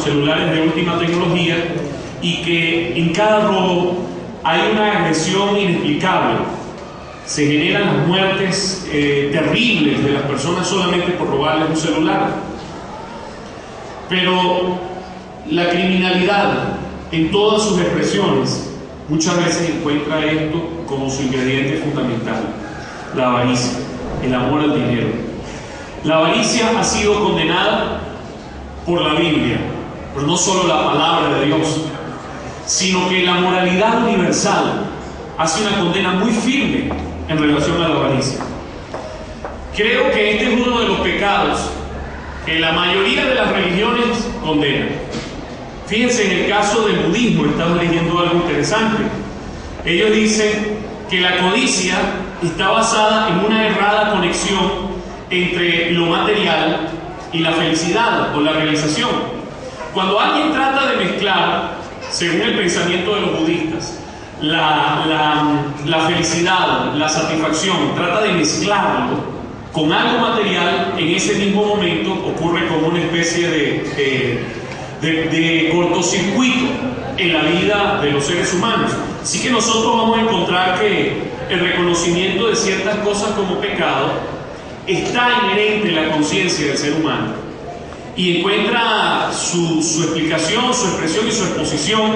los celulares de última tecnología y que en cada robo hay una agresión inexplicable. Se generan las muertes terribles de las personas solamente por robarles un celular. Pero la criminalidad en todas sus expresiones muchas veces encuentra esto como su ingrediente fundamental: la avaricia, el amor al dinero. La avaricia ha sido condenada por la Biblia, pero no solo la palabra de Dios, sino que la moralidad universal hace una condena muy firme en relación a la avaricia. Creo que este es uno de los pecados que la mayoría de las religiones condenan. Fíjense, en el caso del budismo estamos leyendo algo interesante. Ellos dicen que la codicia está basada en una errada conexión entre lo material y la felicidad o la realización. Cuando alguien trata de mezclar, según el pensamiento de los budistas, la felicidad, la satisfacción, trata de mezclarlo con algo material, en ese mismo momento ocurre como una especie de cortocircuito en la vida de los seres humanos. Así que nosotros vamos a encontrar que el reconocimiento de ciertas cosas como pecado está inherente en la conciencia del ser humano y encuentra su explicación, su expresión y su exposición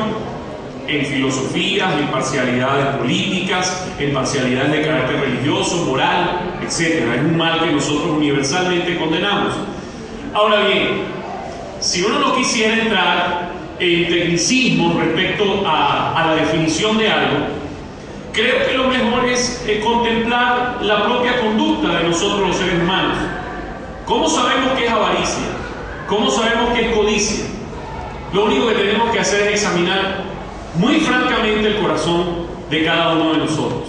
en filosofías, en parcialidades políticas, en parcialidades de carácter religioso, moral, etc. Es un mal que nosotros universalmente condenamos. Ahora bien, si uno no quisiera entrar en tecnicismo respecto a la definición de algo, creo que lo mejor es contemplar la propia conducta de nosotros los seres humanos. ¿Cómo sabemos qué es avaricia? ¿Cómo sabemos qué es codicia? Lo único que tenemos que hacer es examinar muy francamente el corazón de cada uno de nosotros.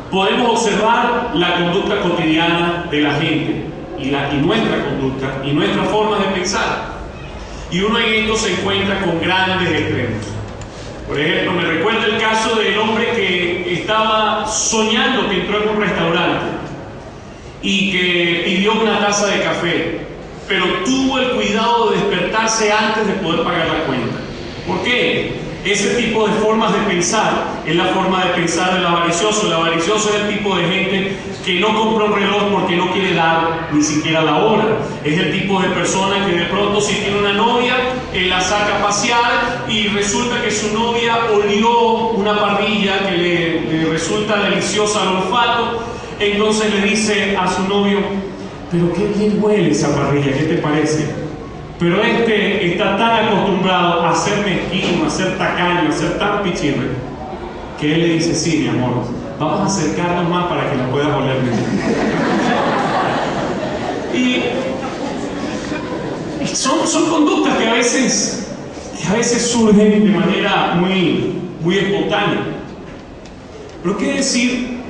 Podemos observar la conducta cotidiana de la gente y nuestra conducta y nuestra forma de pensar. Y uno en esto se encuentra con grandes extremos. Por ejemplo, me recuerda el caso del hombre que estaba soñando que entró en un restaurante y que pidió una taza de café, pero tuvo el cuidado de despertarse antes de poder pagar la cuenta. ¿Por qué? Ese tipo de formas de pensar es la forma de pensar del avaricioso. El avaricioso es el tipo de gente que no compra un reloj porque no quiere dar ni siquiera la hora. Es el tipo de persona que de pronto, si tiene una novia, la saca a pasear y resulta que su novia olió una parrilla que le resulta deliciosa al olfato. Entonces le dice a su novio: pero qué bien huele esa parrilla, ¿qué te parece? Pero este está tan acostumbrado a ser mezquino, a ser tacaño, a ser tan pichirre, que él le dice: sí, mi amor, vamos a acercarnos más para que la puedas oler mejor. Y son conductas que a veces surgen de manera muy espontánea. Pero ¿qué decir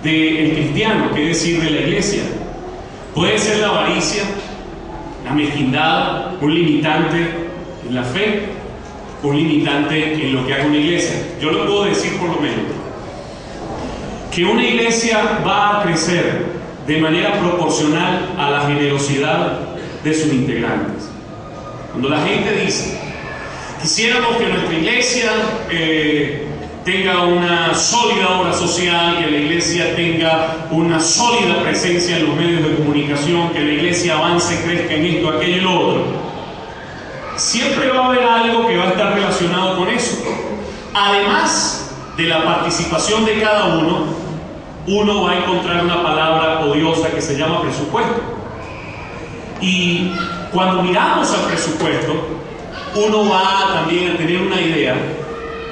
del cristiano? ¿Qué decir de la iglesia? Puede ser la avaricia, la mezquindad, un limitante en la fe, un limitante en lo que haga una iglesia. Yo lo puedo decir por lo menos, que una iglesia va a crecer de manera proporcional a la generosidad de sus integrantes. Cuando la gente dice: quisiéramos que nuestra iglesia tenga una sólida obra social, que la iglesia tenga una sólida presencia en los medios de comunicación, que la iglesia avance, crezca en esto, aquello y lo otro, siempre va a haber algo que va a estar relacionado con eso. Además de la participación de cada uno va a encontrar una palabra odiosa que se llama presupuesto. Y cuando miramos al presupuesto, uno va también a tener una idea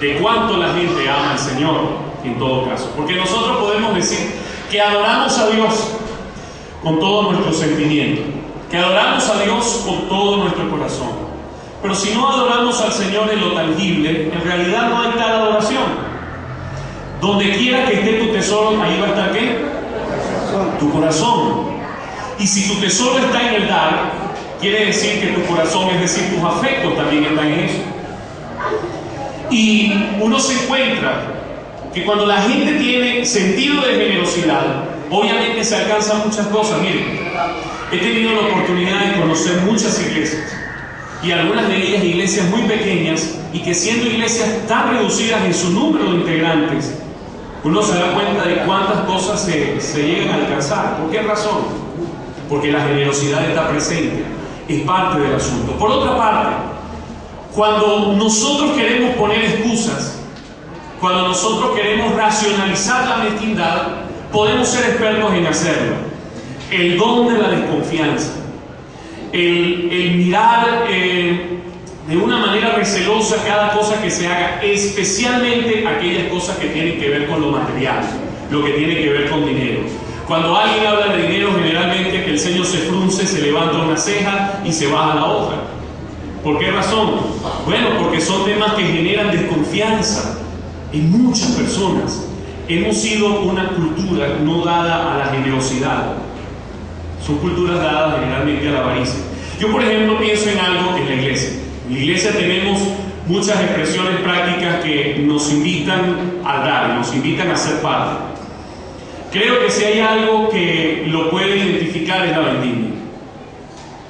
de cuánto la gente ama al Señor, en todo caso. Porque nosotros podemos decir que adoramos a Dios con todo nuestro sentimiento, que adoramos a Dios con todo nuestro corazón. Pero si no adoramos al Señor en lo tangible, en realidad no hay tal adoración. Donde quiera que esté tu tesoro, ahí va a estar ¿qué? Tu corazón. Y si tu tesoro está en el dar, quiere decir que tu corazón, es decir, tus afectos también están en eso. Y uno se encuentra que cuando la gente tiene sentido de generosidad, obviamente se alcanzan muchas cosas. Miren, he tenido la oportunidad de conocer muchas iglesias y algunas de ellas iglesias muy pequeñas, y que siendo iglesias tan reducidas en su número de integrantes, uno se da cuenta de cuántas cosas se llegan a alcanzar. ¿Por qué razón? Porque la generosidad está presente, es parte del asunto. Por otra parte, cuando nosotros queremos poner excusas, cuando nosotros queremos racionalizar la mezquindad, podemos ser expertos en hacerlo. El don de la desconfianza, el mirar de una manera recelosa cada cosa que se haga, especialmente aquellas cosas que tienen que ver con lo material, lo que tiene que ver con dinero. Cuando alguien habla de dinero, generalmente el ceño se frunce, se levanta una ceja y se baja la otra. ¿Por qué razón? Bueno, porque son temas que generan desconfianza en muchas personas. Hemos sido una cultura no dada a la generosidad. Son culturas dadas generalmente a la avaricia. Yo, por ejemplo, pienso en algo en la iglesia. En la iglesia tenemos muchas expresiones prácticas que nos invitan a dar, nos invitan a ser parte. Creo que si hay algo que lo puede identificar es la vendimia.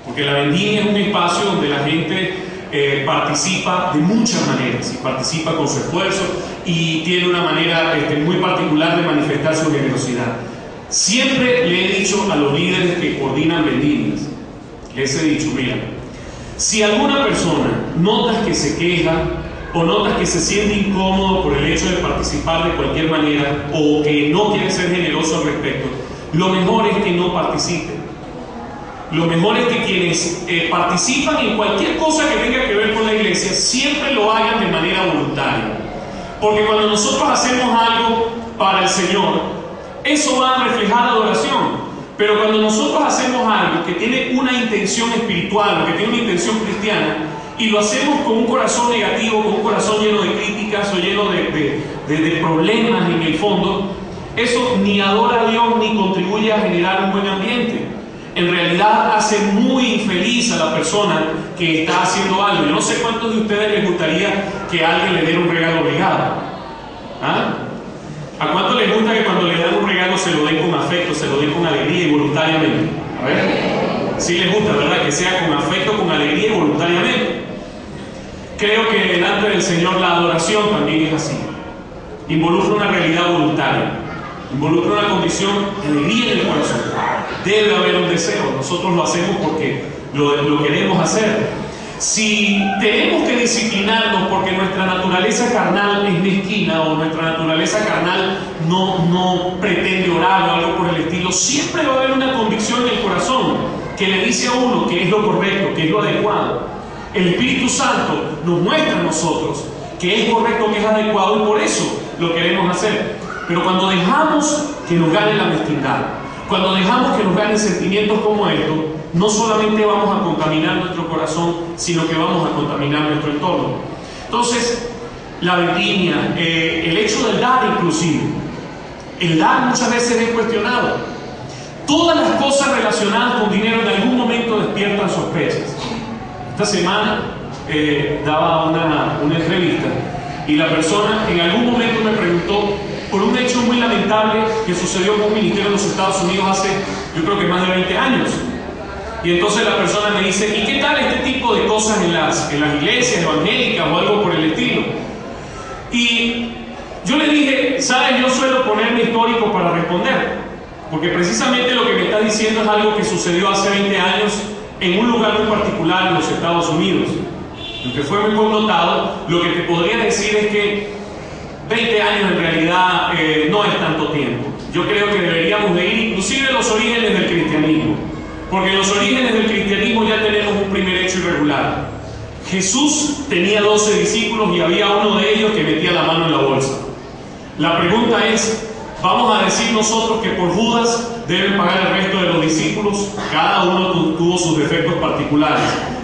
Porque la vendimia es un espacio donde la gente participa de muchas maneras, y participa con su esfuerzo y tiene una manera muy particular de manifestar su generosidad. Siempre le he dicho a los líderes que coordinan vendimias, les he dicho, mira, si alguna persona notas que se queja o notas que se siente incómodo por el hecho de participar de cualquier manera o que no quiere ser generoso al respecto, lo mejor es que no participe. Lo mejor es que quienes participan en cualquier cosa que tenga que ver con la iglesia siempre lo hagan de manera voluntaria. Porque cuando nosotros hacemos algo para el Señor, eso va a reflejar adoración. Pero cuando nosotros hacemos algo que tiene una intención espiritual, que tiene una intención cristiana, y lo hacemos con un corazón negativo, con un corazón lleno de críticas o lleno de problemas en el fondo, eso ni adora a Dios ni contribuye a generar un buen ambiente. En realidad hace muy infeliz a la persona que está haciendo algo. Yo no sé cuántos de ustedes les gustaría que alguien le diera un regalo obligado. ¿Ah? ¿A cuánto les gusta que cuando le dan un regalo se lo den con afecto, se lo den con alegría y voluntariamente? A ver, sí les gusta, ¿verdad? Que sea con afecto, con alegría y voluntariamente. Creo que delante del Señor la adoración también es así. Involucra una realidad voluntaria, involucra una condición de alegría en el corazón. Debe haber un deseo, nosotros lo hacemos porque lo queremos hacer. Si tenemos que disciplinarnos porque nuestra naturaleza carnal es mezquina o nuestra naturaleza carnal no pretende orar o algo por el estilo, siempre va a haber una convicción en el corazón que le dice a uno que es lo correcto, que es lo adecuado. El Espíritu Santo nos muestra a nosotros que es correcto, que es adecuado, y por eso lo queremos hacer. Pero cuando dejamos que nos gane la mezquindad, cuando dejamos que nos ganen sentimientos como estos, no solamente vamos a contaminar nuestro corazón, sino que vamos a contaminar nuestro entorno. Entonces, la vendimia, el hecho del dar inclusive, el dar muchas veces es cuestionado. Todas las cosas relacionadas con dinero en algún momento despiertan sospechas. Esta semana daba una entrevista y la persona en algún momento me preguntó por un hecho muy lamentable que sucedió con un ministerio en los Estados Unidos hace, yo creo que más de 20 años. Y entonces la persona me dice, ¿y qué tal este tipo de cosas en las iglesias evangélicas o algo por el estilo? Y yo le dije, ¿sabes? Yo suelo ponerme histórico para responder, porque precisamente lo que me está diciendo es algo que sucedió hace 20 años en un lugar muy particular en los Estados Unidos. Lo que fue muy connotado, lo que te podría decir es que 20 años en realidad no es tanto tiempo. Yo creo que deberíamos de ir inclusive a los orígenes del cristianismo, porque en los orígenes del cristianismo ya tenemos un primer hecho irregular. Jesús tenía 12 discípulos y había uno de ellos que metía la mano en la bolsa. La pregunta es, ¿vamos a decir nosotros que por Judas deben pagar el resto de los discípulos? Cada uno tuvo sus defectos particulares,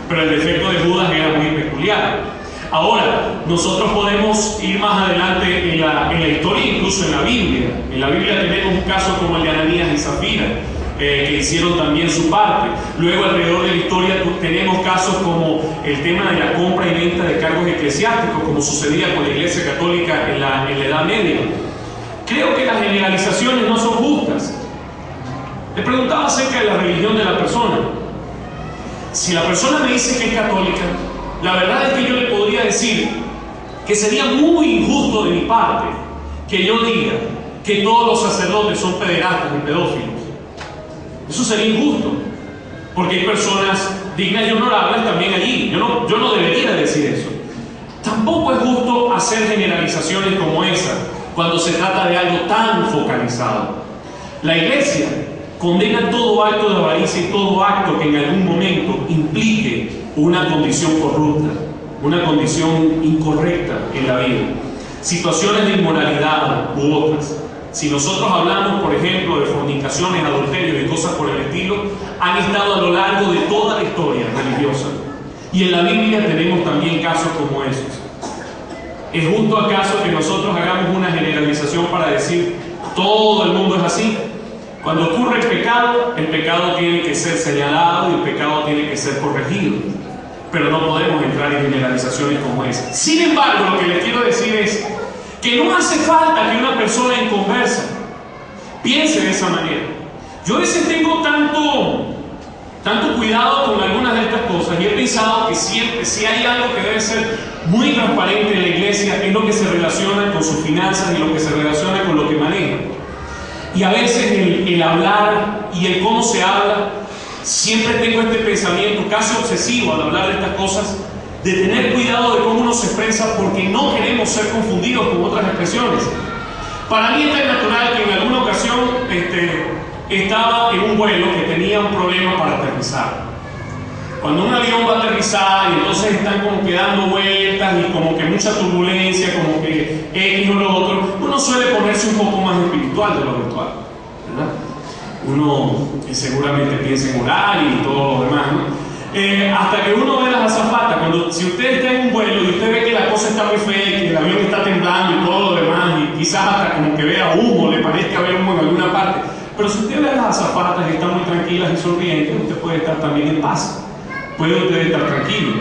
pero el defecto de Judas era muy peculiar. Ahora, nosotros podemos ir más adelante en la historia, incluso en la Biblia. En la Biblia tenemos un caso como el de Ananías y Zafira, que hicieron también su parte. Luego, alrededor de la historia, tenemos casos como el tema de la compra y venta de cargos eclesiásticos, como sucedía con la Iglesia Católica en la Edad Media. Creo que las generalizaciones no son justas. Le preguntaba acerca de la religión de la persona. si la persona me dice que es católica, la verdad es que yo le podría decir que sería muy injusto de mi parte que yo diga que todos los sacerdotes son pederastas y pedófilos. Eso sería injusto, porque hay personas dignas y honorables también allí. Yo no debería decir eso. Tampoco es justo hacer generalizaciones como esa cuando se trata de algo tan focalizado. La Iglesia condena todo acto de avaricia y todo acto que en algún momento implique una condición corrupta, una condición incorrecta en la vida, situaciones de inmoralidad u otras. Si nosotros hablamos, por ejemplo, de fornicaciones, adulterios y cosas por el estilo, han estado a lo largo de toda la historia religiosa. Y en la Biblia tenemos también casos como esos. ¿Es justo acaso que nosotros hagamos una generalización para decir todo el mundo es así? Cuando ocurre el pecado tiene que ser señalado y el pecado tiene que ser corregido. Pero no podemos entrar en generalizaciones como esa. Sin embargo, lo que les quiero decir es que no hace falta que una persona inconversa piense de esa manera. Yo a veces tengo tanto cuidado con algunas de estas cosas y he pensado que siempre, si hay algo que debe ser muy transparente en la iglesia, es lo que se relaciona con sus finanzas y lo que se relaciona con lo que maneja. Y a veces el hablar y el cómo se habla, siempre tengo este pensamiento casi obsesivo al hablar de estas cosas, de tener cuidado de cómo uno se expresa, porque no queremos ser confundidos con otras expresiones. Para mí es tan natural que en alguna ocasión estaba en un vuelo que tenía un problema para aterrizar. Cuando un avión va a aterrizar y entonces están como que dando vueltas y como que mucha turbulencia, como que X o lo otro, uno suele ponerse un poco más espiritual de lo virtual, ¿verdad? Uno seguramente piensa en orar y todo lo demás, ¿no? Hasta que uno ve las azafatas, si usted está en un vuelo y usted ve que la cosa está muy fea y que el avión está temblando y todo lo demás, y quizás hasta como que vea humo, le parezca ver humo en alguna parte, pero si usted ve las azafatas y están muy tranquilas y sonrientes, usted puede estar también en paz, puede usted estar tranquilo.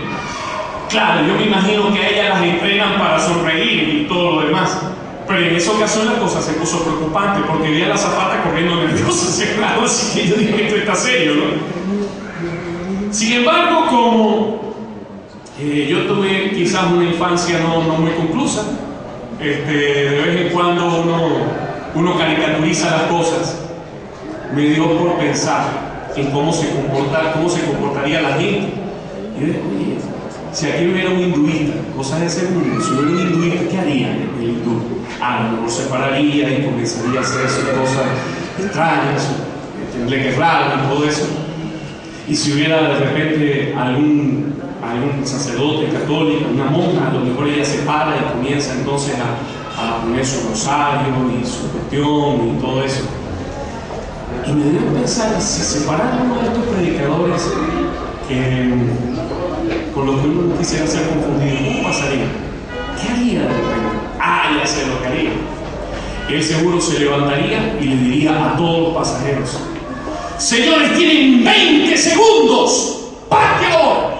Claro, yo me imagino que a ellas las entrenan para sonreír y todo lo demás, pero en esa ocasión la cosa se puso preocupante porque vi a la azafata corriendo nerviosa hacia el lado, así que yo dije, esto está serio, ¿no? Sin embargo, como yo tuve quizás una infancia no muy conclusa, de vez en cuando uno caricaturiza las cosas, me dio por pensar en cómo se comportaría la gente. Y yo dije, oye, si aquí hubiera un hinduista, cosas de ese mundo, si hubiera un hinduista, ¿qué haría el hindú? Lo separaría y comenzaría a hacer esas cosas extrañas, tendría que raro y todo eso. Y si hubiera de repente algún sacerdote católico, una monja, a lo mejor ella se para y comienza entonces a poner su rosario y su cuestión y todo eso. Y me dio a pensar, si separara uno de estos predicadores con los que uno quisiera ser confundido, ¿cómo pasaría? ¿Qué haría de repente? Ya sé lo que haría. Él seguro se levantaría y le diría a todos los pasajeros: señores, tienen 20 segundos, ¡parte ahora!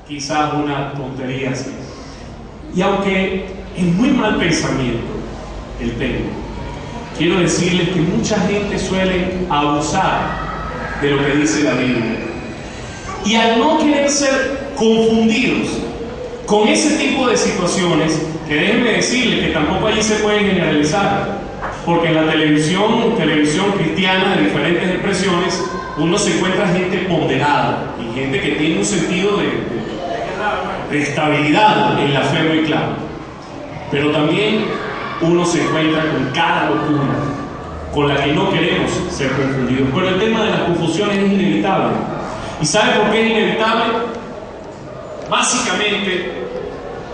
Quizás una tontería así. Y aunque es muy mal pensamiento el tema, quiero decirles que mucha gente suele abusar de lo que dice la Biblia. Y al no querer ser confundidos con ese tipo de situaciones, que déjenme decirles que tampoco allí se puede generalizar, porque en la televisión cristiana de diferentes expresiones, uno se encuentra gente ponderada y gente que tiene un sentido de estabilidad en la fe muy claro. Pero también uno se encuentra con cada locura con la que no queremos ser confundidos. Pero el tema de las confusiones es inevitable. ¿Y sabe por qué es inevitable? Básicamente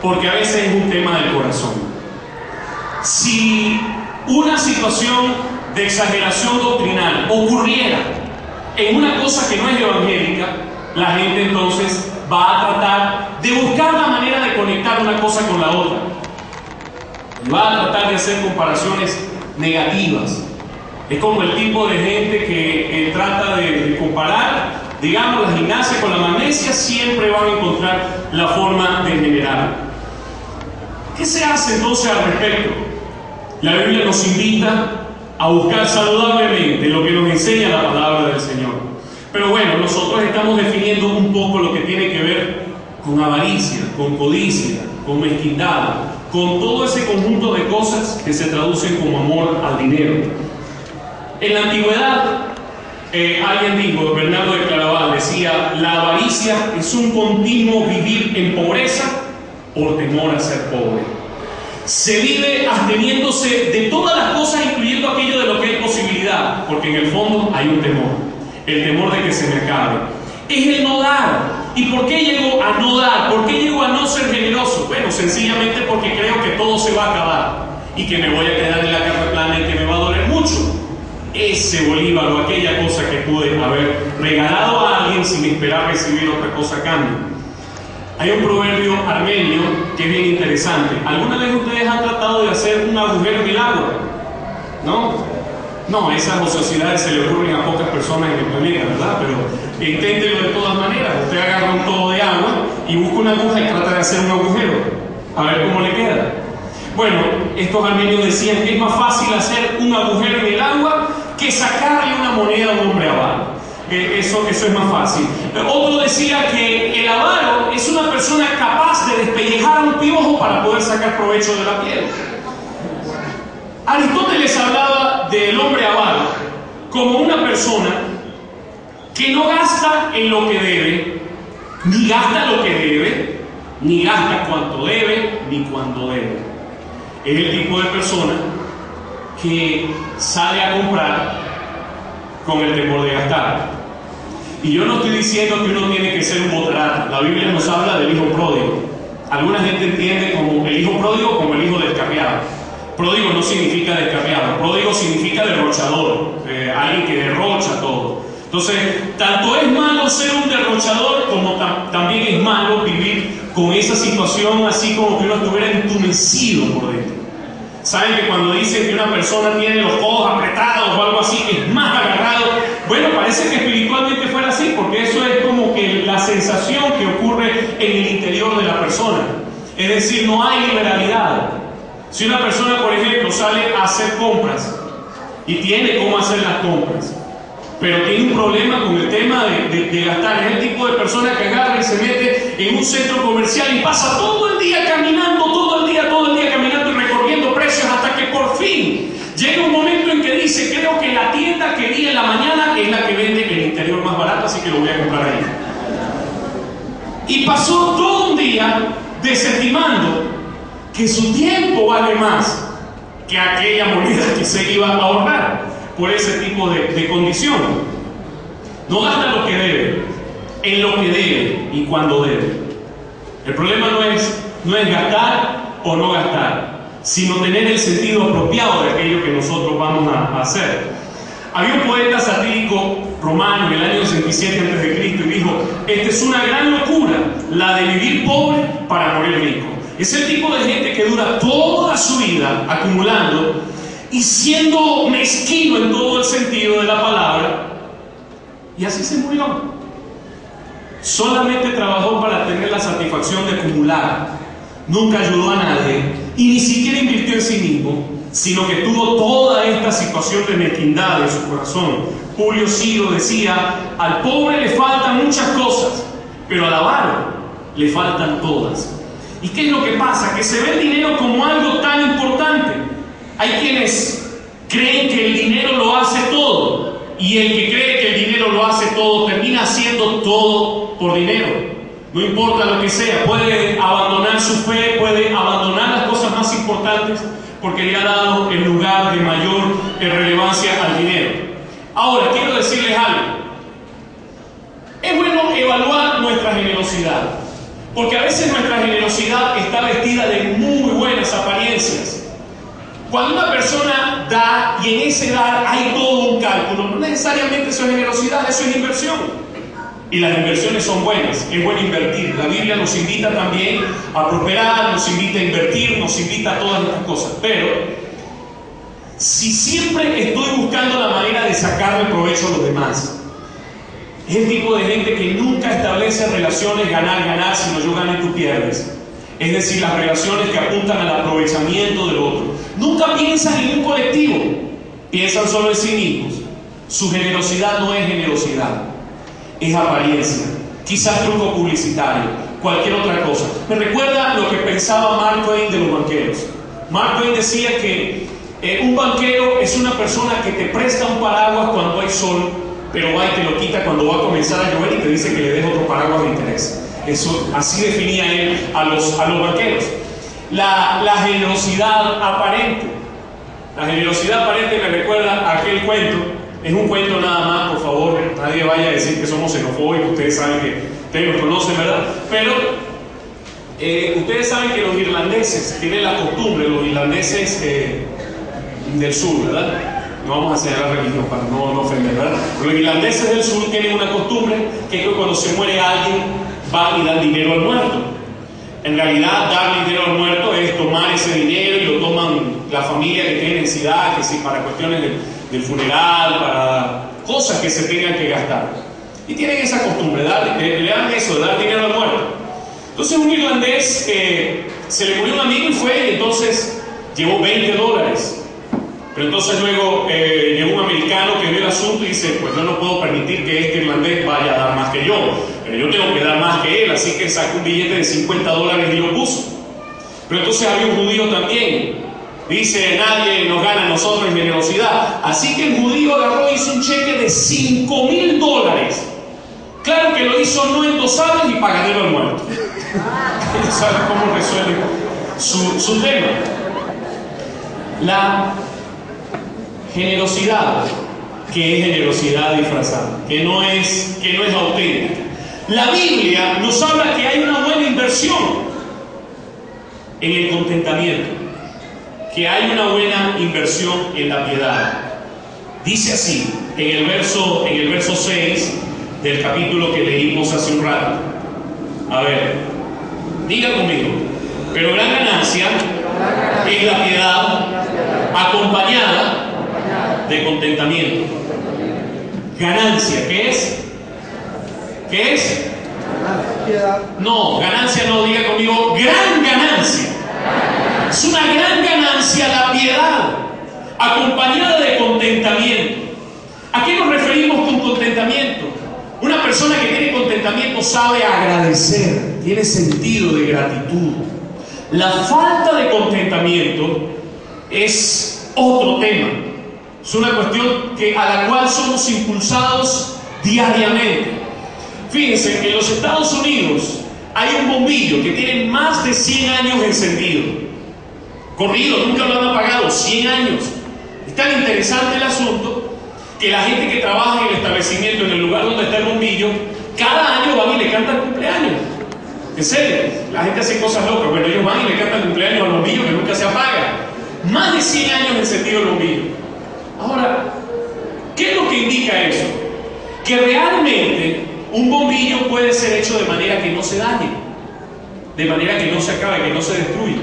porque a veces es un tema del corazón. Si una situación de exageración doctrinal ocurriera en una cosa que no es evangélica, la gente entonces va a tratar de buscar la manera de conectar una cosa con la otra. Va a tratar de hacer comparaciones negativas. Es como el tipo de gente que trata de comparar, digamos, la gimnasia con la magnesia. Siempre van a encontrar la forma de generar. ¿Qué se hace entonces al respecto? La Biblia nos invita a buscar saludablemente lo que nos enseña la palabra del Señor. Pero bueno, nosotros estamos definiendo un poco lo que tiene que ver con avaricia, con codicia, con mezquindad, con todo ese conjunto de cosas que se traducen como amor al dinero. En la antigüedad, alguien dijo, Bernardo de Claraval decía, la avaricia es un continuo vivir en pobreza por temor a ser pobre. Se vive absteniéndose de todas las cosas, incluyendo aquello de lo que hay posibilidad, porque en el fondo hay un temor, el temor de que se me acabe. Es el no dar. ¿Y por qué llego a no dar? ¿Por qué llego a no ser generoso? Bueno, sencillamente porque creo que todo se va a acabar y que me voy a quedar en la casa plana y que me va a doler mucho. Ese bolívar o aquella cosa que pude haber regalado a alguien sin esperar recibir otra cosa a cambio. Hay un proverbio armenio que es bien interesante. ¿Alguna vez ustedes han tratado de hacer un agujero en el agua? ¿No? No, esas ociosidades se le ocurren a pocas personas en el planeta, ¿verdad? Pero inténtenlo de todas maneras. Usted agarra un todo de agua y busca una aguja y trata de hacer un agujero. A ver cómo le queda. Bueno, estos armenios decían que es más fácil hacer un agujero en el agua que sacarle una moneda a un hombre avaro. Eso es más fácil. Otro decía que el avaro es una persona capaz de despellejar a un piojo para poder sacar provecho de la piel. Aristóteles hablaba del hombre avaro como una persona que no gasta en lo que debe, ni gasta lo que debe, ni gasta cuanto debe, ni cuando debe. Es el tipo de persona que sale a comprar con el temor de gastar. Y yo no estoy diciendo que uno tiene que ser un botarate. La Biblia nos habla del hijo pródigo. Alguna gente entiende como el hijo pródigo como el hijo descarriado. Pródigo no significa descarriado, pródigo significa derrochador, alguien que derrocha todo. Entonces, tanto es malo ser un derrochador como también es malo vivir con esa situación así como que uno estuviera entumecido por dentro. Saben que cuando dicen que una persona tiene los ojos apretados o algo así, es más agarrado, bueno, parece que espiritualmente fuera así, porque eso es como que la sensación que ocurre en el interior de la persona. Es decir, no hay liberalidad. Si una persona, por ejemplo, sale a hacer compras y tiene cómo hacer las compras, pero tiene un problema con el tema de gastar, es el tipo de persona que agarra y se mete en un centro comercial y pasa todo el día caminando, todo el día caminando y recorriendo precios hasta que por fin llega un momento en que dice, creo que la tienda que vi en la mañana es la que vende el interior más barato, así que lo voy a comprar ahí. Y pasó todo un día desestimando que su tiempo vale más que aquella moneda que se iba a ahorrar por ese tipo de condición. No gasta lo que debe, en lo que debe y cuando debe. El problema no es gastar o no gastar, sino tener el sentido apropiado de aquello que nosotros vamos a hacer. Había un poeta satírico romano en el año 67 a.C. y dijo, esta es una gran locura, la de vivir pobre para morir rico. Es el tipo de gente que dura toda su vida acumulando y siendo mezquino en todo el sentido de la palabra, y así se murió. Solamente trabajó para tener la satisfacción de acumular, nunca ayudó a nadie y ni siquiera invirtió en sí mismo, sino que tuvo toda esta situación de mezquindad en su corazón. Publio Ciro decía, al pobre le faltan muchas cosas, pero al avaro le faltan todas. ¿Y qué es lo que pasa? Que se ve el dinero como algo tan importante. Hay quienes creen que el dinero lo hace todo, y el que cree que el dinero lo hace todo termina haciendo todo por dinero. No importa lo que sea, puede abandonar su fe, puede abandonar las cosas más importantes porque le ha dado el lugar de mayor relevancia al dinero. Ahora, quiero decirles algo. Es bueno evaluar nuestra generosidad, porque a veces nuestra generosidad está vestida de muy buenas apariencias. Cuando una persona da y en ese dar hay todo un cálculo, no necesariamente eso es generosidad, eso es inversión. Y las inversiones son buenas, es bueno invertir. La Biblia nos invita también a prosperar, nos invita a invertir, nos invita a todas estas cosas. Pero si siempre estoy buscando la manera de sacarle provecho a los demás, es el tipo de gente que nunca establece relaciones ganar-ganar, sino yo gano y tú pierdes. Es decir, las relaciones que apuntan al aprovechamiento del otro. Nunca piensan en un colectivo, piensan solo en sí mismos. Su generosidad no es generosidad. es apariencia, quizás truco publicitario, cualquier otra cosa. Me recuerda lo que pensaba Mark Twain de los banqueros. Mark Twain decía que un banquero es una persona que te presta un paraguas cuando hay sol, pero va y te lo quita cuando va a comenzar a llover y te dice que le des otro paraguas de interés. Eso, así definía él a los banqueros. La generosidad aparente. La generosidad aparente me recuerda a aquel cuento. Es un cuento nada más, por favor, nadie vaya a decir que somos xenofóbicos, ustedes saben que ustedes lo conocen, ¿verdad? Pero ustedes saben que los irlandeses tienen la costumbre, los irlandeses del sur, ¿verdad? No vamos a hacer la religión para no ofender, ¿verdad? Los irlandeses del sur tienen una costumbre que es que cuando se muere alguien van y dan dinero al muerto. En realidad, dar dinero al muerto es tomar ese dinero y lo toman la familia que tiene necesidad, que sí, para cuestiones del funeral, para cosas que se tengan que gastar. Y tienen esa costumbre, le dan eso, de dar dinero al muerto. Entonces un irlandés se le murió un amigo y fue, y entonces llevó $20. Pero entonces luego llegó un americano que vio el asunto y dice, pues yo no puedo permitir que este irlandés vaya a dar más que yo. Yo tengo que dar más que él, así que sacó un billete de $50 y lo puso. Pero entonces había un judío también. Dice, nadie nos gana a nosotros en generosidad. Así que el judío agarró y hizo un cheque de $5.000. Claro que lo hizo no endosables y pagadero al muerto. ¿Sabes cómo resuelve su tema? La generosidad, que es generosidad disfrazada, que no es auténtica. La Biblia nos habla que hay una buena inversión en el contentamiento, que hay una buena inversión en la piedad. Dice así, en el verso 6 del capítulo que leímos hace un rato. A ver, diga conmigo. Pero gran ganancia es la piedad acompañada de contentamiento. Ganancia, ¿qué es? ¿Qué es? No, ganancia no, diga conmigo, gran ganancia. Es una gran ganancia la piedad, acompañada de contentamiento. ¿A qué nos referimos con contentamiento? Una persona que tiene contentamiento sabe agradecer, tiene sentido de gratitud. La falta de contentamiento es otro tema. Es una cuestión a la cual somos impulsados diariamente. Fíjense que en los Estados Unidos hay un bombillo que tiene más de 100 años encendido. Corrido, nunca lo han apagado, 100 años. Es tan interesante el asunto que la gente que trabaja en el establecimiento, en el lugar donde está el bombillo, cada año van y le cantan cumpleaños. En serio, la gente hace cosas locas. Bueno, ellos van y le cantan cumpleaños al bombillo que nunca se apaga. Más de 100 años encendido el bombillo. Ahora, ¿qué es lo que indica eso? Que realmente un bombillo puede ser hecho de manera que no se dañe, de manera que no se acabe, que no se destruya.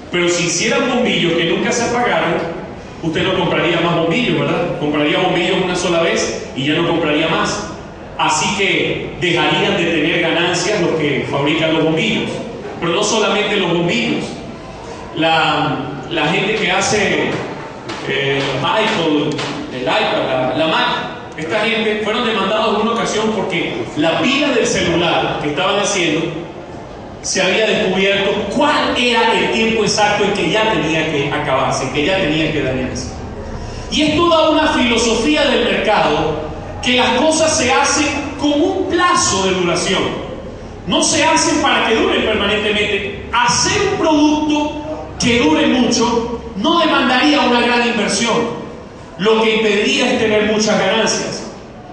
Pero si hicieran bombillos que nunca se apagaran, usted no compraría más bombillos, ¿verdad? Compraría bombillos una sola vez y ya no compraría más. Así que dejarían de tener ganancias los que fabrican los bombillos. Pero no solamente los bombillos. La gente que hace el iPad, la Mac, esta gente fueron demandados en una ocasión porque la pila del celular que estaban haciendo se había descubierto cuál era el tiempo exacto en que ya tenía que acabarse, que ya tenía que dañarse. Y es toda una filosofía del mercado que las cosas se hacen con un plazo de duración. No se hacen para que duren permanentemente. Hacer un producto que dure mucho no demandaría una gran inversión. Lo que impediría es tener muchas ganancias.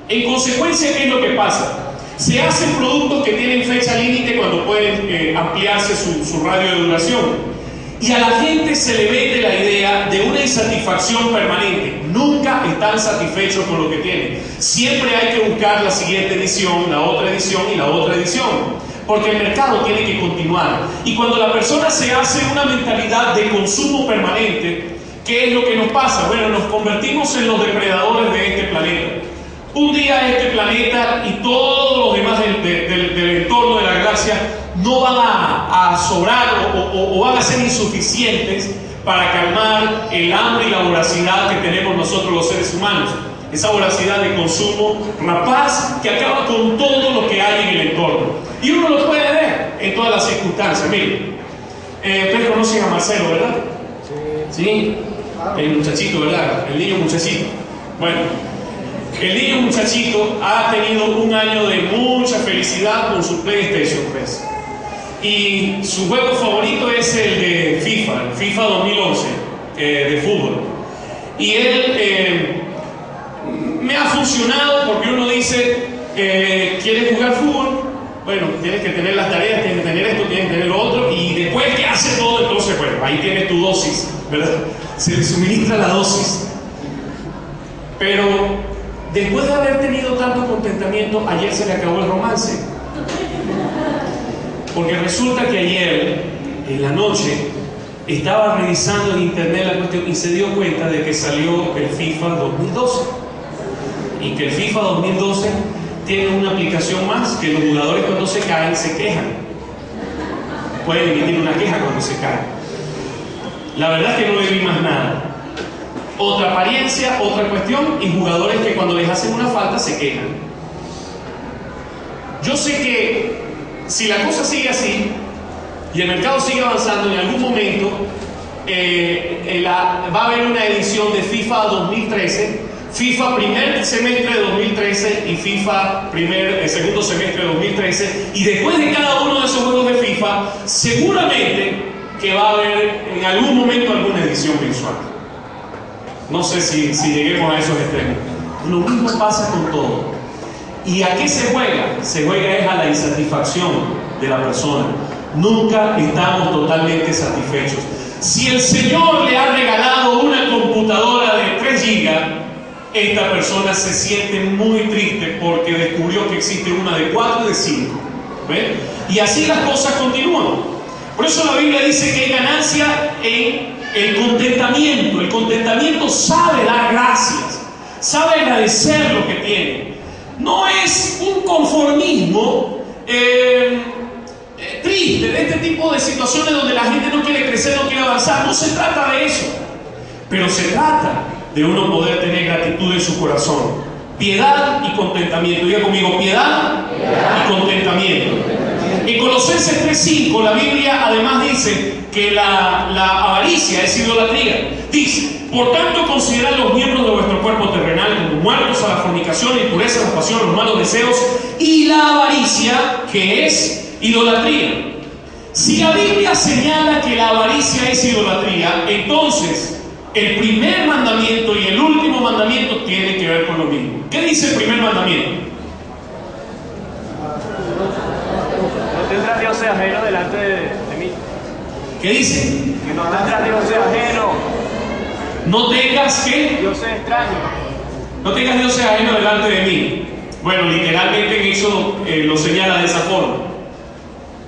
En consecuencia, ¿qué es lo que pasa? Se hacen productos que tienen fecha límite cuando pueden ampliarse su radio de duración. Y a la gente se le vende la idea de una insatisfacción permanente. Nunca están satisfechos con lo que tienen. Siempre hay que buscar la siguiente edición, la otra edición y la otra edición. Porque el mercado tiene que continuar. Y cuando la persona se hace una mentalidad de consumo permanente, ¿qué es lo que nos pasa? Bueno, nos convertimos en los depredadores de este planeta. Un día este planeta y todos los demás del entorno de la galaxia no van a sobrar o van a ser insuficientes para calmar el hambre y la voracidad que tenemos nosotros los seres humanos. esa voracidad de consumo rapaz que acaba con todo lo que hay en el entorno. Y uno lo puede ver en todas las circunstancias. Miren, ustedes conocen a Marcelo, ¿verdad? Sí. El muchachito, ¿verdad? El niño muchachito. Bueno, el niño muchachito ha tenido un año de mucha felicidad con su PlayStation 3. Y su juego favorito es el de FIFA, el FIFA 2011, de fútbol. Y él me ha funcionado porque uno dice, ¿quieres jugar fútbol? Bueno, tienes que tener las tareas, tienes que tener esto, tienes que tener lo otro, y después que hace todo, entonces, bueno, ahí tienes tu dosis, ¿verdad? Se le suministra la dosis. Pero después de haber tenido tanto contentamiento, ayer se le acabó el romance. Porque resulta que ayer, en la noche, estaba revisando en internet la cuestión y se dio cuenta de que salió el FIFA 2012. Y que el FIFA 2012 tiene una aplicación más, que los jugadores cuando se caen se quejan. Pueden emitir una queja cuando se caen. La verdad es que no le vi más nada. Otra apariencia, otra cuestión, y jugadores que cuando les hacen una falta se quejan. Yo sé que si la cosa sigue así y el mercado sigue avanzando, en algún momento va a haber una edición de FIFA 2013, FIFA primer semestre de 2013 y FIFA segundo semestre de 2013, y después de cada uno de esos juegos de FIFA seguramente que va a haber en algún momento alguna edición mensual. No sé si lleguemos a esos extremos. Lo mismo pasa con todo. ¿Y a qué se juega? Se juega es a la insatisfacción de la persona. Nunca estamos totalmente satisfechos. Si el Señor le ha regalado una computadora de 3 GB, esta persona se siente muy triste porque descubrió que existe una de 4 y de 5. ¿Ven? Y así las cosas continúan. Por eso la Biblia dice que hay ganancia en el contentamiento. El contentamiento sabe dar gracias, sabe agradecer lo que tiene. No es un conformismo triste de este tipo de situaciones donde la gente no quiere crecer, no quiere avanzar. No se trata de eso, pero se trata de uno poder tener gratitud en su corazón, piedad y contentamiento. Diga conmigo, piedad y contentamiento. En Colosenses 3:5 la Biblia además dice que la avaricia es idolatría. Dice: por tanto, considerad los miembros de vuestro cuerpo terrenal como muertos a la fornicación, la impureza, la pasión, los malos deseos y la avaricia, que es idolatría. Si la Biblia señala que la avaricia es idolatría, entonces el primer mandamiento y el último mandamiento tienen que ver con lo mismo. ¿Qué dice el primer mandamiento? No tendrás dioses ajenos delante de mí. ¿Qué dice? Que no tendrás dioses ajenos. No tengas ¿qué? Dioses extraños. No tengas dioses ajenos delante de mí. Bueno, literalmente en eso lo señala de esa forma.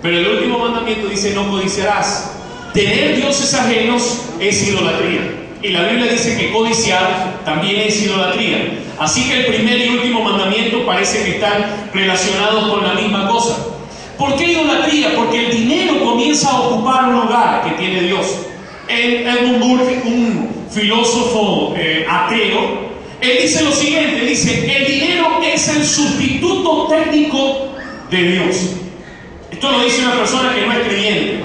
Pero el último mandamiento dice: no codiciarás. Tener dioses ajenos es idolatría. Y la Biblia dice que codiciar también es idolatría. Así que el primer y último mandamiento parece que están relacionados con la misma cosa. ¿Por qué idolatría? Porque el dinero comienza a ocupar un lugar que tiene Dios. Edmund Burke, un filósofo ateo, él dice lo siguiente, dice: el dinero es el sustituto técnico de Dios. Esto lo dice una persona que no es creyente.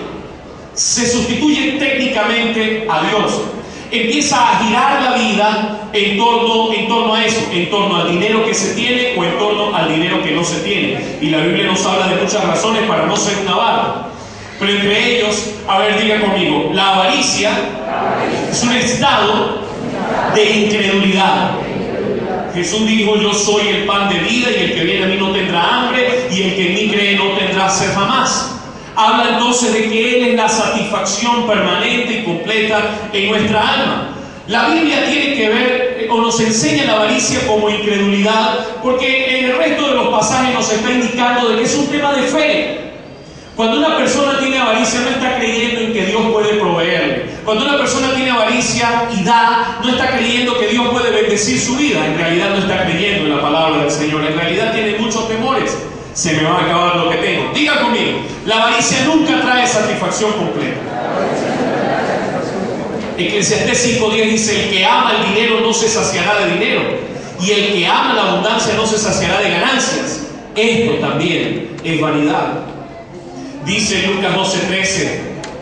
Se sustituye técnicamente a Dios. Empieza a girar la vida en torno a eso, en torno al dinero que se tiene o en torno al dinero que no se tiene. Y la Biblia nos habla de muchas razones para no ser un avaro. Pero entre ellos, a ver, diga conmigo, la avaricia es un estado de incredulidad. Jesús dijo: yo soy el pan de vida y el que viene a mí no tendrá hambre y el que en mí cree no tendrá sed jamás. Habla entonces de que Él es la satisfacción permanente y completa en nuestra alma. La Biblia tiene que ver o nos enseña la avaricia como incredulidad, porque en el resto de los pasajes nos está indicando de que es un tema de fe. Cuando una persona tiene avaricia, no está creyendo en que Dios puede proveerle. Cuando una persona tiene avaricia y da, no está creyendo que Dios puede bendecir su vida. En realidad no está creyendo en la palabra del Señor. En realidad tiene muchos temores. Se me va a acabar lo que tengo. Diga conmigo, la avaricia nunca trae satisfacción completa. Eclesiastés 5:10 dice: el que ama el dinero no se saciará de dinero, y el que ama la abundancia no se saciará de ganancias. Esto también es vanidad. Dice Lucas 12:13,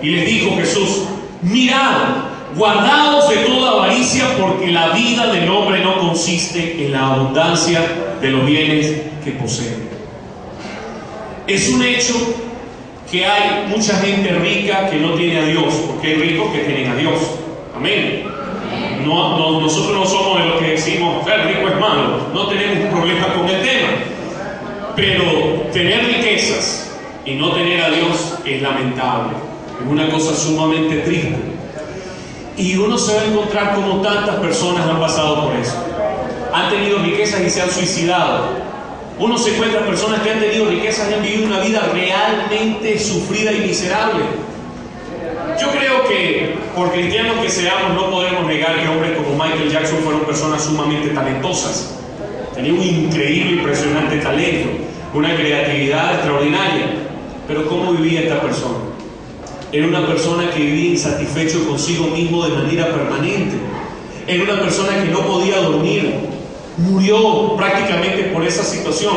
y les dijo Jesús: mirad, guardaos de toda avaricia, porque la vida del hombre no consiste en la abundancia de los bienes que posee. Es un hecho que hay mucha gente rica que no tiene a Dios, porque hay ricos que tienen a Dios. Amén. Nosotros no somos de los que decimos el rico es malo, no tenemos un problema con el tema, pero tener riquezas y no tener a Dios es lamentable, es una cosa sumamente triste, y uno se va a encontrar como tantas personas han pasado por eso, han tenido riquezas y se han suicidado. Uno se encuentra personas que han tenido riquezas y han vivido una vida realmente sufrida y miserable. Yo creo que, por cristianos que seamos, no podemos negar que hombres como Michael Jackson fueron personas sumamente talentosas. Tenía un increíble, impresionante talento, una creatividad extraordinaria. Pero ¿cómo vivía esta persona? Era una persona que vivía insatisfecho consigo mismo de manera permanente. Era una persona que no podía dormir. Murió prácticamente por esa situación.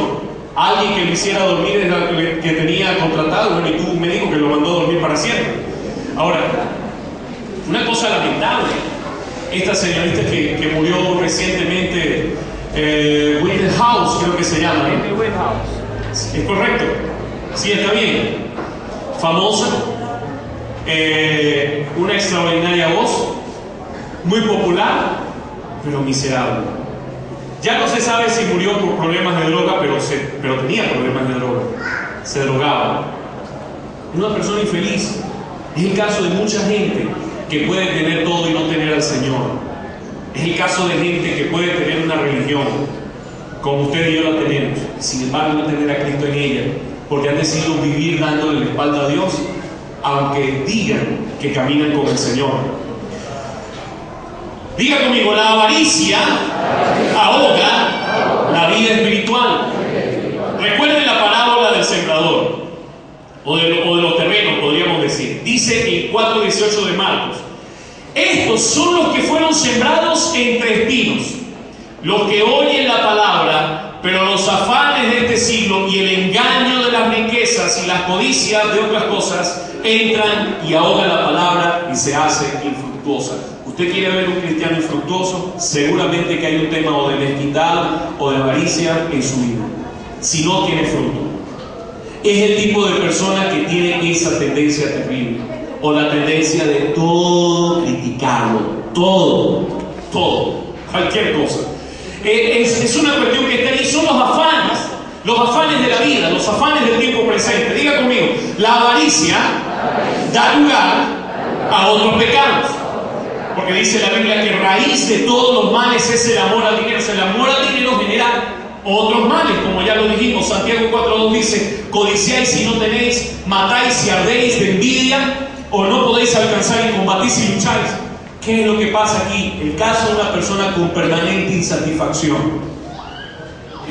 Alguien que lo hiciera dormir era el que tenía contratado, bueno, y tuvo un médico que lo mandó a dormir para siempre. Ahora, una cosa lamentable, esta señorita que murió recientemente, Whitney House, creo que se llama, ¿no? ¿Es correcto? Sí, está bien. Famosa, una extraordinaria voz, muy popular, pero miserable. Ya no se sabe si murió por problemas de droga, pero tenía problemas de droga. Se drogaba. Una persona infeliz. Es el caso de mucha gente que puede tener todo y no tener al Señor. Es el caso de gente que puede tener una religión, como usted y yo la tenemos, sin embargo no tener a Cristo en ella, porque han decidido vivir dándole la espalda a Dios, aunque digan que caminan con el Señor. Diga conmigo, la avaricia ahoga la vida espiritual. Recuerden la parábola del sembrador, o de los terrenos, podríamos decir. Dice en 4:18 de Marcos: estos son los que fueron sembrados entre espinos, los que oyen la palabra, pero los afanes de este siglo y el engaño de las riquezas y las codicias de otras cosas entran y ahogan la palabra y se hace infructuosa. ¿Usted quiere ver un cristiano infructuoso? Seguramente que hay un tema o de mezquindad o de avaricia en su vida, si no tiene fruto. Es el tipo de persona que tiene esa tendencia terrible, o la tendencia de todo criticarlo, todo, cualquier cosa. Es una cuestión que está ahí, son los afanes de la vida, los afanes del tiempo presente. Diga conmigo, la avaricia da lugar a otros pecados. Porque dice la Biblia que raíz de todos los males es el amor al dinero. O sea, el amor al dinero genera otros males, como ya lo dijimos. Santiago 4:2 dice: codiciáis y no tenéis, matáis y ardéis de envidia, o no podéis alcanzar y combatís y lucháis. ¿Qué es lo que pasa aquí? El caso de una persona con permanente insatisfacción.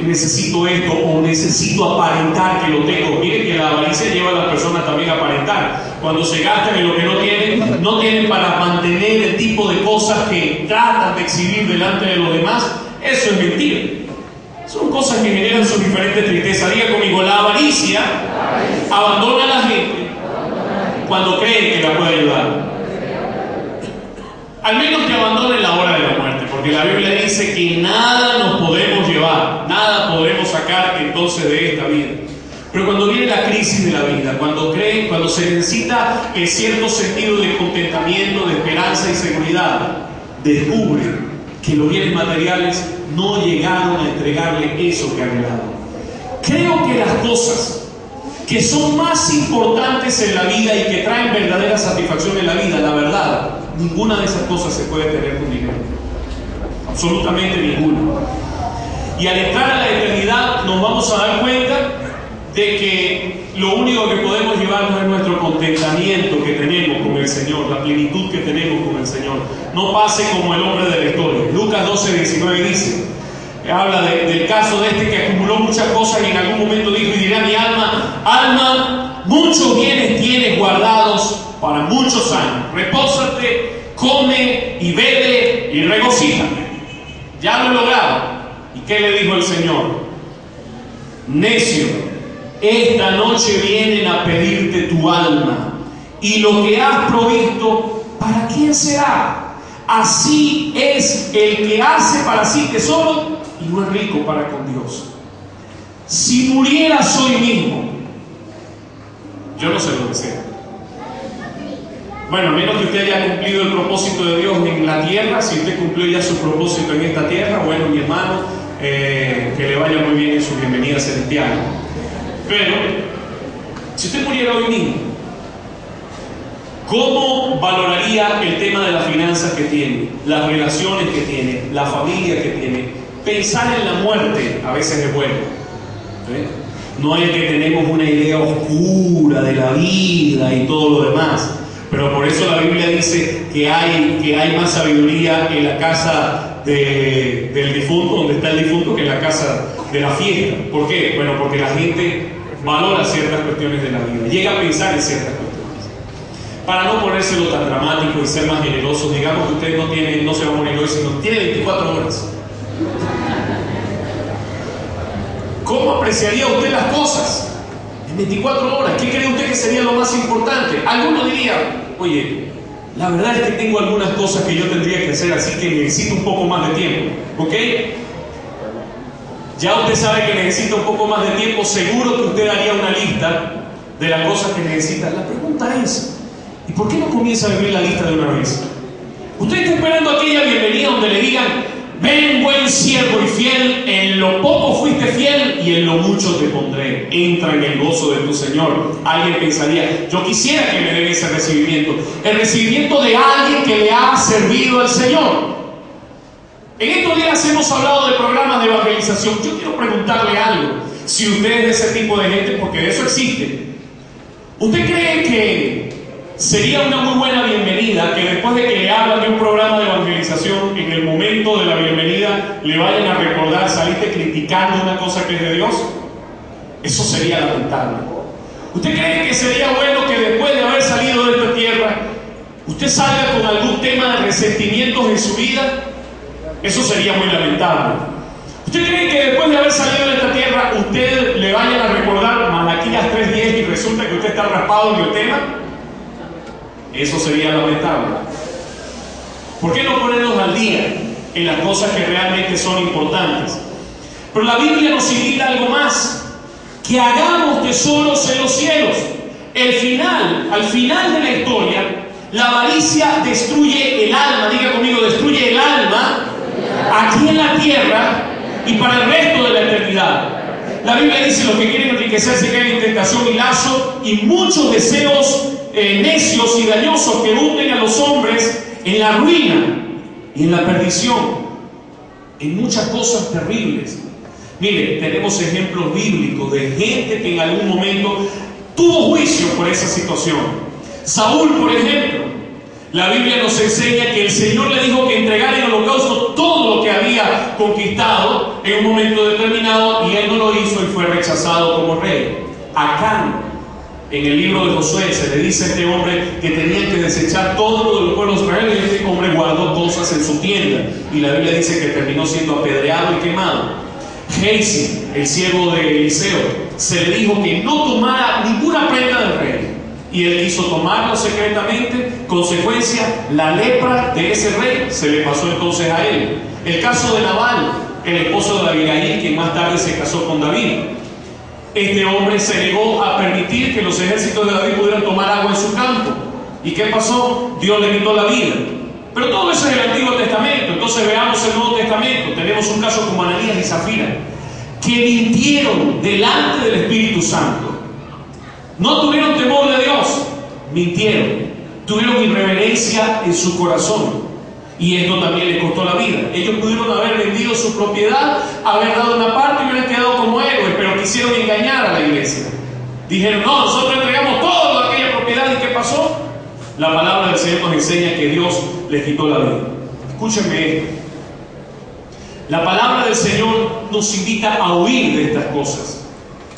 Necesito esto, o necesito aparentar que lo tengo. Miren que la avaricia lleva a las personas también a aparentar. Cuando se gastan en lo que no tienen para mantener el tipo de cosas que tratan de exhibir delante de los demás. Eso es mentira. Son cosas que generan sus diferentes tristezas. Diga conmigo, la avaricia abandona a la gente cuando creen que la puede ayudar. Al menos que abandone en la hora de la muerte, porque la Biblia dice que nada nos podemos llevar, nada podremos sacar entonces de esta vida. Pero cuando viene la crisis de la vida, cuando se necesita cierto sentido de contentamiento, de esperanza y seguridad, descubre que los bienes materiales no llegaron a entregarle eso que anhelaba. Creo que las cosas que son más importantes en la vida y que traen verdadera satisfacción en la vida, la verdad, ninguna de esas cosas se puede tener con dinero. Absolutamente ninguna. Y al entrar a la eternidad nos vamos a dar cuenta de que lo único que podemos llevarnos es nuestro contentamiento que tenemos con el Señor, la plenitud que tenemos con el Señor. No pase como el hombre de la historia. Lucas 12:19 dice, habla del caso de este que acumuló muchas cosas y en algún momento dijo: y dirá mi alma, alma, muchos bienes tienes guardados para muchos años. Repósate, come y bebe y regocíjate. Ya lo he logrado. ¿Qué le dijo el Señor? Necio, esta noche vienen a pedirte tu alma, y lo que has provisto, ¿para quién será? Así es el que hace para sí tesoro y no es rico para con Dios. Si murieras hoy mismo, yo no sé lo que sea. Bueno, a menos que usted haya cumplido el propósito de Dios en la tierra. Si usted cumplió ya su propósito en esta tierra, bueno, mi hermano, que le vaya muy bien en su bienvenida celestial. Pero, si usted muriera hoy mismo, ¿cómo valoraría el tema de las finanzas que tiene, las relaciones que tiene, la familia que tiene? Pensar en la muerte a veces es bueno, ¿sí? No es que tenemos una idea oscura de la vida y todo lo demás, pero por eso la Biblia dice que hay más sabiduría en la casa del difunto, donde está el difunto, que en la casa de la fiesta. ¿Por qué? Bueno, porque la gente valora ciertas cuestiones de la vida, llega a pensar en ciertas cuestiones. Para no ponérselo tan dramático y ser más generoso, digamos que usted no se va a morir hoy, sino tiene 24 horas. ¿Cómo apreciaría usted las cosas en 24 horas? ¿Qué cree usted que sería lo más importante? Algunos dirían, oye, la verdad es que tengo algunas cosas que yo tendría que hacer, así que necesito un poco más de tiempo, ¿ok? Ya usted sabe que necesita un poco más de tiempo, seguro que usted haría una lista de las cosas que necesita. La pregunta es, ¿y por qué no comienza a vivir la lista de una vez? Usted está esperando aquella bienvenida donde le digan, ven buen siervo y fiel, en lo poco fuiste fiel y en lo mucho te pondré. Entra en el gozo de tu Señor. Alguien pensaría, yo quisiera que me den ese recibimiento. El recibimiento de alguien que le ha servido al Señor. En estos días hemos hablado de programas de evangelización. Yo quiero preguntarle algo. Si usted es de ese tipo de gente, porque de eso existe. ¿Usted cree que sería una muy buena bienvenida que después de que le hablan de un programa de evangelización, en el momento de la bienvenida le vayan a recordar, saliste criticando una cosa que es de Dios? Eso sería lamentable. ¿Usted cree que sería bueno que después de haber salido de esta tierra, usted salga con algún tema de resentimientos en su vida? Eso sería muy lamentable. ¿Usted cree que después de haber salido de esta tierra, usted le vayan a recordar Malaquías 3:10 y resulta que usted está raspado en el tema? Eso sería lamentable. ¿Por qué no ponernos al día en las cosas que realmente son importantes? Pero la Biblia nos invita a algo más, que hagamos tesoros en los cielos. Al final de la historia, la avaricia destruye el alma. Diga conmigo, destruye el alma aquí en la tierra y para el resto de la eternidad. La Biblia dice, los que quieren enriquecerse caen en tentación y lazo y muchos deseos necios y dañosos que hunden a los hombres en la ruina y en la perdición, en muchas cosas terribles. Mire, tenemos ejemplos bíblicos de gente que en algún momento tuvo juicio por esa situación. Saúl, por ejemplo, la Biblia nos enseña que el Señor le dijo que entregara en holocausto todo lo que había conquistado en un momento determinado, y él no lo hizo y fue rechazado como rey. Acán, en el libro de Josué, se le dice a este hombre que tenía que desechar todo lo del pueblo de Israel, y este hombre guardó cosas en su tienda, y la Biblia dice que terminó siendo apedreado y quemado. Geisi, el siervo de Eliseo, se le dijo que no tomara ninguna prenda del rey, y él quiso tomarlo secretamente. Consecuencia, la lepra de ese rey se le pasó entonces a él. El caso de Nabal, el esposo de Abigail, quien más tarde se casó con David. Este hombre se negó a permitir que los ejércitos de David pudieran tomar agua en su campo. ¿Y qué pasó? Dios le quitó la vida. Pero todo eso es el Antiguo Testamento. Entonces veamos el Nuevo Testamento. Tenemos un caso como Ananías y Zafira, que mintieron delante del Espíritu Santo. No tuvieron temor de Dios, mintieron. Tuvieron irreverencia en su corazón, y esto también les costó la vida. Ellos pudieron haber vendido su propiedad, haber dado una parte y hubieran quedado como héroes, pero quisieron engañar a la iglesia. Dijeron, no, nosotros entregamos todo de aquella propiedad. ¿Y qué pasó? La palabra del Señor nos enseña que Dios les quitó la vida. Escúchenme esto. La palabra del Señor nos invita a huir de estas cosas,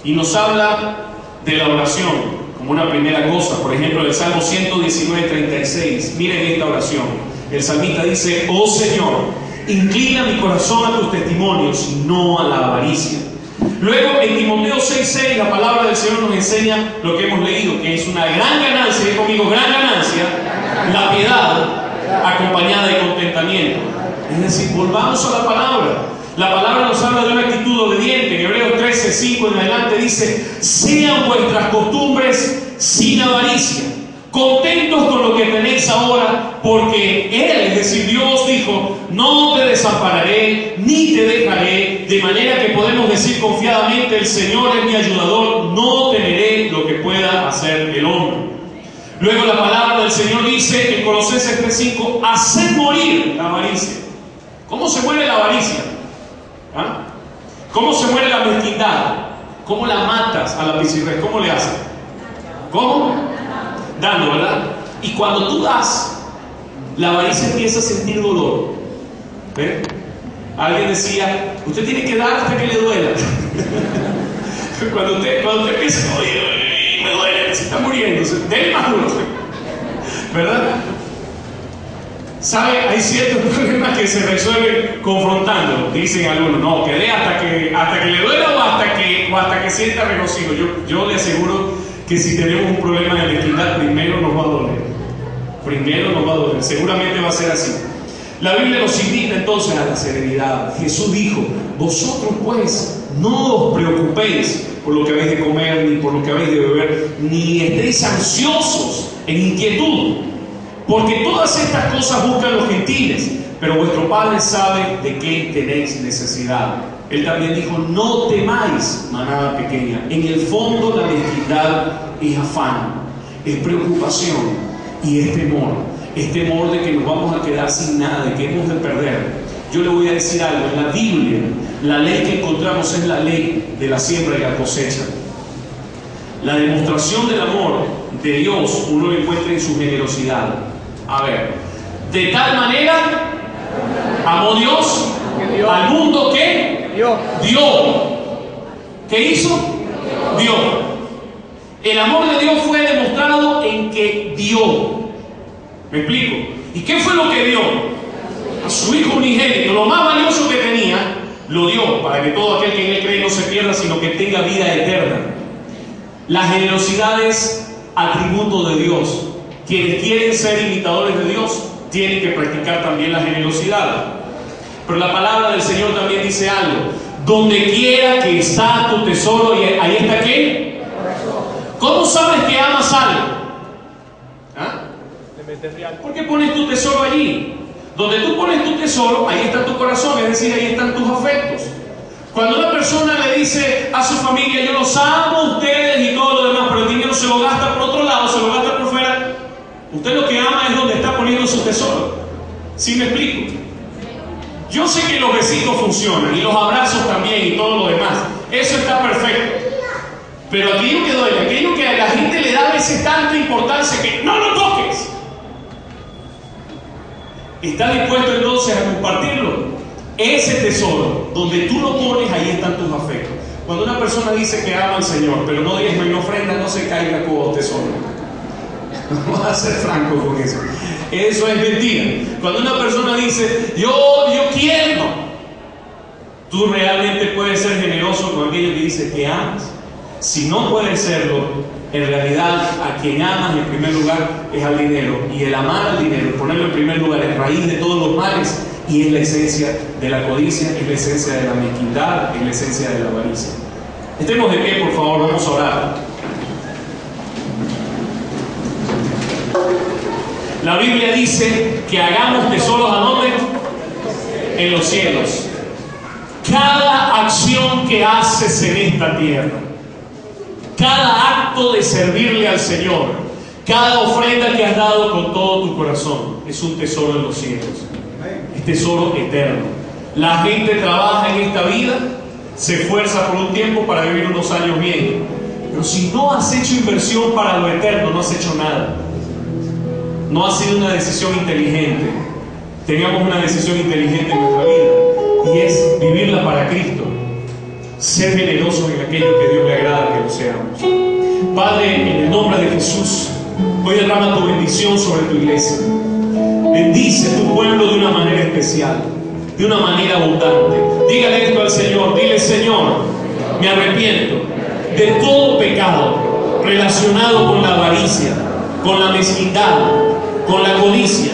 y nos habla de la oración como una primera cosa. Por ejemplo, el Salmo 119:36. Miren esta oración. El salmista dice, oh Señor, Inclina mi corazón a tus testimonios y no a la avaricia. Luego en Timoteo 6:6 la palabra del Señor nos enseña lo que hemos leído, que es una gran ganancia, y conmigo, gran ganancia, la piedad acompañada de contentamiento. Es decir, volvamos a la palabra. La palabra nos habla de una actitud obediente. En Hebreos 13:5 en adelante dice: sean vuestras costumbres sin avaricia, contentos con lo que tenéis ahora, porque Él, es decir, Dios dijo: no te desampararé ni te dejaré, de manera que podemos decir confiadamente: el Señor es mi ayudador, no temeré lo que pueda hacer el hombre. Luego la palabra del Señor dice en Colosenses 3:5: haced morir la avaricia. ¿Cómo se muere la avaricia? ¿Ah? ¿Cómo se muere la mezquindad? ¿Cómo la matas a la piscirres? ¿Cómo le haces? ¿Cómo? Dando, ¿verdad? Y cuando tú das, la avaricia empieza a sentir dolor. ¿Ve? Alguien decía: usted tiene que dar hasta que le duela. cuando usted empieza: oye, me duele, se está muriendo, déle más duro, ¿verdad? ¿Sabe? Hay ciertos problemas que se resuelven confrontándolo. Dicen algunos: no, que dé hasta que le duela o hasta que sienta regocijo. Yo le aseguro que si tenemos un problema de mezquindad, primero nos va a doler. Primero nos va a doler. Seguramente va a ser así. La Biblia nos invita entonces a la serenidad. Jesús dijo: vosotros pues no os preocupéis por lo que habéis de comer, ni por lo que habéis de beber, ni estéis ansiosos en inquietud, porque todas estas cosas buscan los gentiles, pero vuestro Padre sabe de qué tenéis necesidad. Él también dijo: no temáis, manada pequeña. En el fondo la mezquindad es afán, es preocupación y es temor de que nos vamos a quedar sin nada, de que hemos de perder. Yo le voy a decir algo: en la Biblia la ley que encontramos es la ley de la siembra y la cosecha. La demostración del amor de Dios uno lo encuentra en su generosidad. A ver, de tal manera amó Dios al mundo que dio. ¿Qué hizo? Dio. El amor de Dios fue demostrado en que dio. ¿Me explico? ¿Y qué fue lo que dio? A su Hijo unigénito, lo más valioso que tenía, lo dio para que todo aquel que en Él cree no se pierda, sino que tenga vida eterna. La generosidad es atributo de Dios. Quienes quieren ser imitadores de Dios tienen que practicar también la generosidad. Pero la palabra del Señor también dice algo: donde quiera que está tu tesoro, y ahí está ¿qué? ¿Cómo sabes que amas algo? ¿Ah? ¿Por qué pones tu tesoro allí? Donde tú pones tu tesoro, ahí está tu corazón, es decir, ahí están tus afectos. Cuando una persona le dice a su familia: yo los amo a ustedes y todo lo demás, pero el dinero se lo gasta por otro lado, se lo gasta por fuera, usted lo que ama es donde está poniendo su tesoro. ¿Sí me explico? Yo sé que los besitos funcionan, y los abrazos también, y todo lo demás. Eso está perfecto. Pero aquello que duele, aquello que a la gente le da a veces tanta importancia que no lo toques, ¿está dispuesto entonces a compartirlo? Ese tesoro, donde tú lo pones, ahí están tus afectos. Cuando una persona dice que ama al Señor, pero no diezma y no ofrenda, no se caiga con tesoro. Vamos a ser francos con eso. Eso es mentira. Cuando una persona dice: yo quiero, tú realmente puedes ser generoso con aquello que dice que amas. Si no puedes serlo, en realidad a quien amas en primer lugar es al dinero. Y el amar al dinero, ponerlo en primer lugar, es raíz de todos los males, y es la esencia de la codicia, es la esencia de la mezquindad, es la esencia de la avaricia. Estemos de pie, por favor, vamos a orar. La Biblia dice que hagamos tesoros ¿a dónde? En los cielos. Cada acción que haces en esta tierra, cada acto de servirle al Señor, cada ofrenda que has dado con todo tu corazón, es un tesoro en los cielos. Es tesoro eterno. La gente trabaja en esta vida, se esfuerza por un tiempo para vivir unos años bien, pero si no has hecho inversión para lo eterno, no has hecho nada. No ha sido una decisión inteligente. Tengamos una decisión inteligente en nuestra vida, y es vivirla para Cristo. Ser generosos en aquello que Dios le agrada que lo seamos. Padre, en el nombre de Jesús, hoy derrama tu bendición sobre tu iglesia. Bendice tu pueblo de una manera especial. de una manera abundante. Dígale esto al Señor. Dile: Señor, me arrepiento de todo pecado relacionado con la avaricia, con la mezquindad, con la codicia,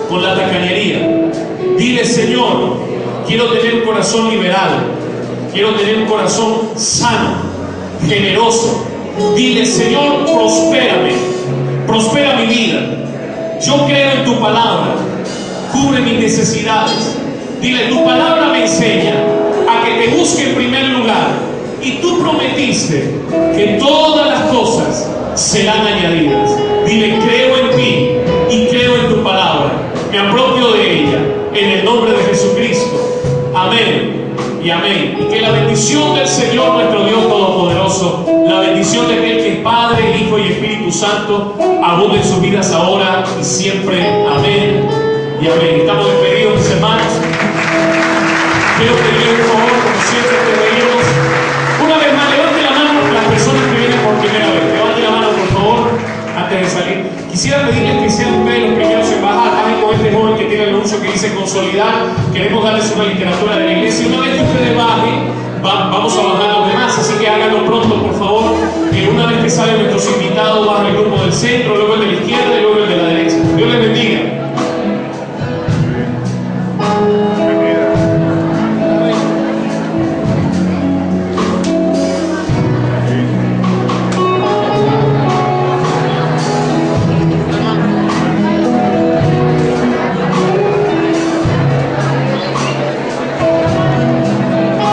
con la tacañería. Dile: Señor, quiero tener un corazón liberado, quiero tener un corazón sano, generoso. Dile: Señor, prospérame, prospera mi vida. Yo creo en tu palabra, cubre mis necesidades. Dile: tu palabra me enseña a que te busque en primer lugar, y tú prometiste que todas las cosas serán añadidas. Dile: creo en ti y creo en tu palabra, me apropio de ella, en el nombre de Jesucristo. Amén y amén. Y que la bendición del Señor nuestro Dios Todopoderoso, la bendición de aquel que es Padre, Hijo y Espíritu Santo, abunde en sus vidas ahora y siempre. Amén y amén. Estamos despedidos, mis hermanos. Quiero pedirles un favor, como siempre te pedimos, una vez más, levante la mano las personas que vienen por primera vez. Levante la mano, por favor, antes de salir. Quisiera pedirles que sean ustedes los primeros en bajar. También con este joven que tiene el anuncio que dice consolidar. Queremos darles una literatura de la iglesia. Una vez que ustedes bajen, vamos a bajar los demás, así que háganlo pronto, por favor. Una vez que salen nuestros invitados, baja el grupo del centro, luego el de la izquierda,